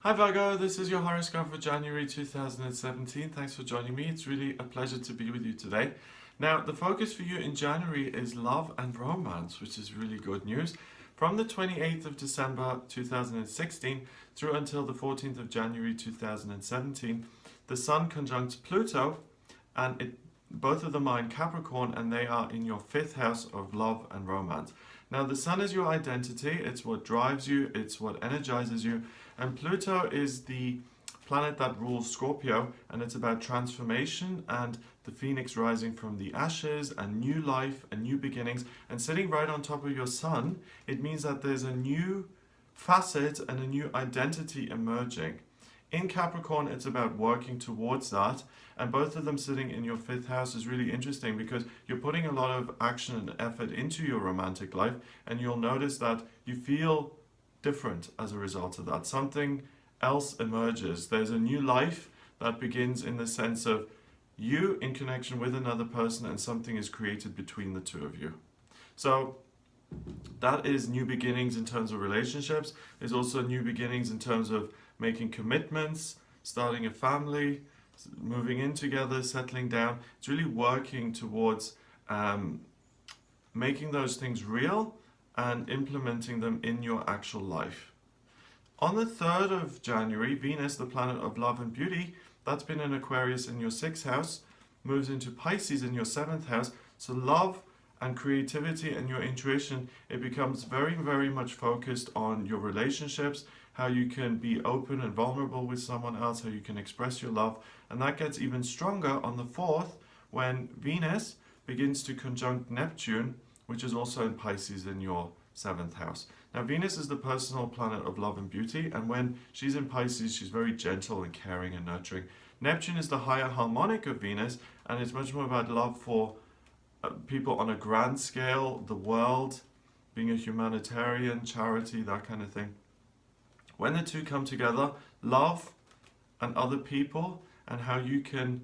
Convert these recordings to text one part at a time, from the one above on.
Hi Virgo, this is your horoscope for January 2017. Thanks for joining me. It's really a pleasure to be with you today. Now, the focus for you in January is love and romance, which is really good news. From the 28th of December 2016 through until the 14th of January 2017, the Sun conjuncts Pluto, and both of them are in Capricorn, and they are in your fifth house of love and romance. Now, the Sun is your identity, it's what drives you, it's what energizes you, and Pluto is the planet that rules Scorpio, and it's about transformation and the phoenix rising from the ashes and new life and new beginnings. And sitting right on top of your Sun, it means that there's a new facet and a new identity emerging. In Capricorn, it's about working towards that, and both of them sitting in your fifth house is really interesting because you're putting a lot of action and effort into your romantic life, and you'll notice that you feel different as a result of that. Something else emerges. There's a new life that begins in the sense of you in connection with another person, and something is created between the two of you. So that is new beginnings in terms of relationships. There's also new beginnings in terms of making commitments, starting a family, moving in together, settling down. It's really working towards making those things real and implementing them in your actual life. On the 3rd of January, Venus, the planet of love and beauty, that's been in Aquarius in your 6th house, moves into Pisces in your 7th house. So love and creativity and your intuition, it becomes very, very much focused on your relationships, how you can be open and vulnerable with someone else, how you can express your love. And that gets even stronger on the 4th when Venus begins to conjunct Neptune, which is also in Pisces in your 7th house. Now, Venus is the personal planet of love and beauty, and when she's in Pisces, she's very gentle and caring and nurturing. Neptune is the higher harmonic of Venus, and it's much more about love for people on a grand scale, the world, being a humanitarian, charity, that kind of thing. When the two come together, love and other people and how you can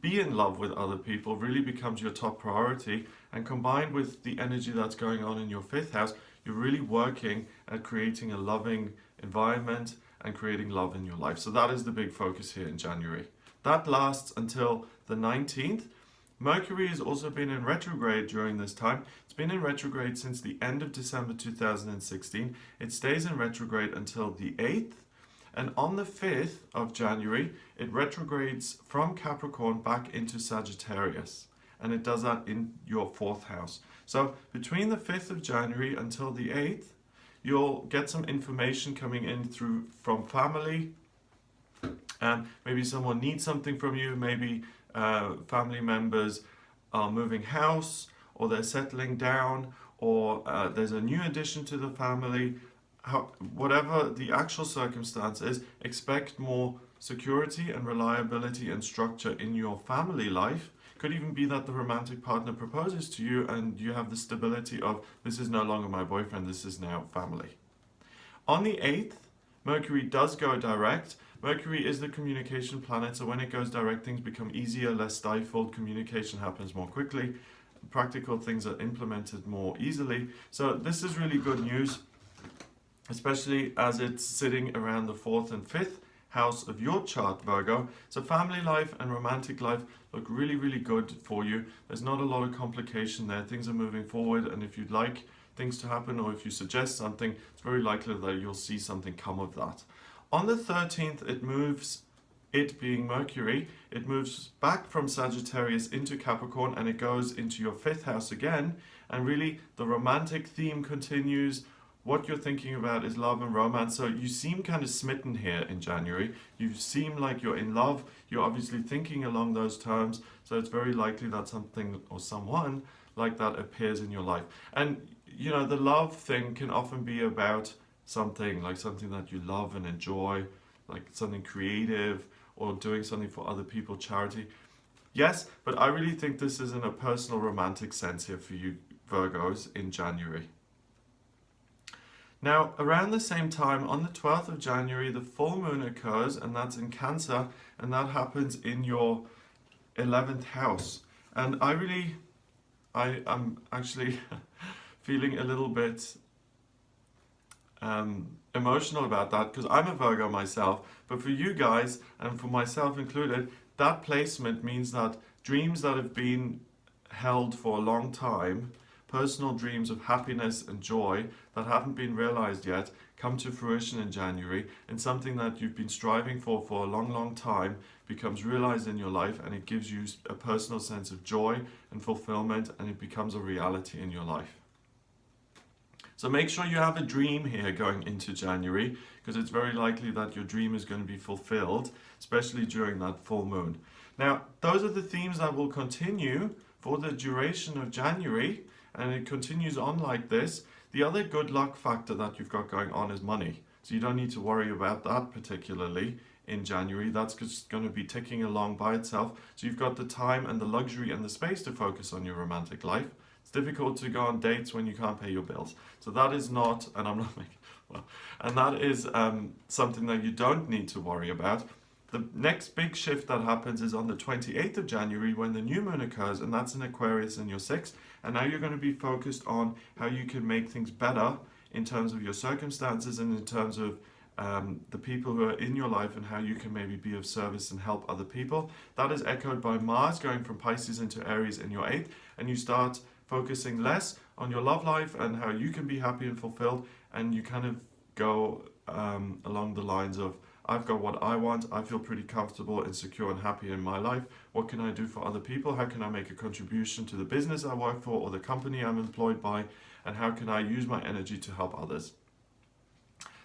be in love with other people really becomes your top priority. And combined with the energy that's going on in your 5th house, you're really working at creating a loving environment and creating love in your life. So that is the big focus here in January. That lasts until the 19th. Mercury has also been in retrograde during this time. It's been in retrograde since the end of December 2016. It stays in retrograde until the 8th. And on the 5th of January, it retrogrades from Capricorn back into Sagittarius. And it does that in your 4th house. So between the 5th of January until the 8th, you'll get some information coming in from family. And maybe someone needs something from you. Maybe family members are moving house, or they're settling down, or there's a new addition to the family. Whatever the actual circumstance is, expect more security and reliability and structure in your family life. Could even be that the romantic partner proposes to you and you have the stability of, this is no longer my boyfriend, this is now family. On the 8th, Mercury does go direct. Mercury is the communication planet, so when it goes direct, things become easier, less stifled, communication happens more quickly, practical things are implemented more easily. So this is really good news, especially as it's sitting around the 4th and 5th house of your chart, Virgo. So family life and romantic life look really, really good for you. There's not a lot of complication there. Things are moving forward, and if you'd like things to happen, or if you suggest something, it's very likely that you'll see something come of that. On the 13th, it being Mercury, it moves back from Sagittarius into Capricorn, and it goes into your 5th house again. And really, the romantic theme continues. What you're thinking about is love and romance. So you seem kind of smitten here in January. You seem like you're in love. You're obviously thinking along those terms. So it's very likely that something or someone like that appears in your life. And, you know, the love thing can often be about something that you love and enjoy, like something creative or doing something for other people, charity. Yes, but I really think this is in a personal romantic sense here for you Virgos in January. Now, around the same time, on the 12th of January, the full moon occurs, and that's in Cancer, and that happens in your 11th house. And I'm actually feeling a little bit emotional about that because I'm a Virgo myself. But for you guys, and for myself included, that placement means that dreams that have been held for a long time, personal dreams of happiness and joy that haven't been realized yet, come to fruition in January, and something that you've been striving for a long, long time becomes realized in your life, and it gives you a personal sense of joy and fulfillment, and it becomes a reality in your life. So make sure you have a dream here going into January, because it's very likely that your dream is going to be fulfilled, especially during that full moon. Now, those are the themes that will continue for the duration of January, and it continues on like this. The other good luck factor that you've got going on is money. So you don't need to worry about that particularly in January. That's just going to be ticking along by itself. So you've got the time and the luxury and the space to focus on your romantic life. It's difficult to go on dates when you can't pay your bills. So that is not, and I'm not making, well, and that is something that you don't need to worry about. The next big shift that happens is on the 28th of January when the new moon occurs, and that's in Aquarius in your 6th. And now you're going to be focused on how you can make things better in terms of your circumstances and in terms of the people who are in your life and how you can maybe be of service and help other people. That is echoed by Mars going from Pisces into Aries in your 8th, and you start focusing less on your love life and how you can be happy and fulfilled, and you kind of go along the lines of, I've got what I want, I feel pretty comfortable and secure and happy in my life. What can I do for other people? How can I make a contribution to the business I work for or the company I'm employed by? And how can I use my energy to help others?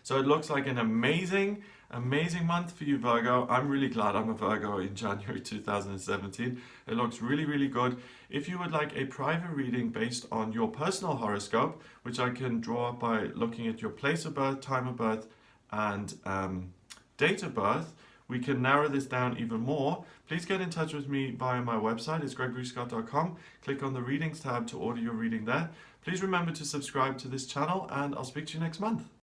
So it looks like an amazing, amazing month for you, Virgo. I'm really glad I'm a Virgo in January 2017. It looks really, really good. If you would like a private reading based on your personal horoscope, which I can draw up by looking at your place of birth, time of birth, and date of birth, we can narrow this down even more. Please get in touch with me via my website. It's gregoryscott.com. Click on the readings tab to order your reading there. Please remember to subscribe to this channel, and I'll speak to you next month.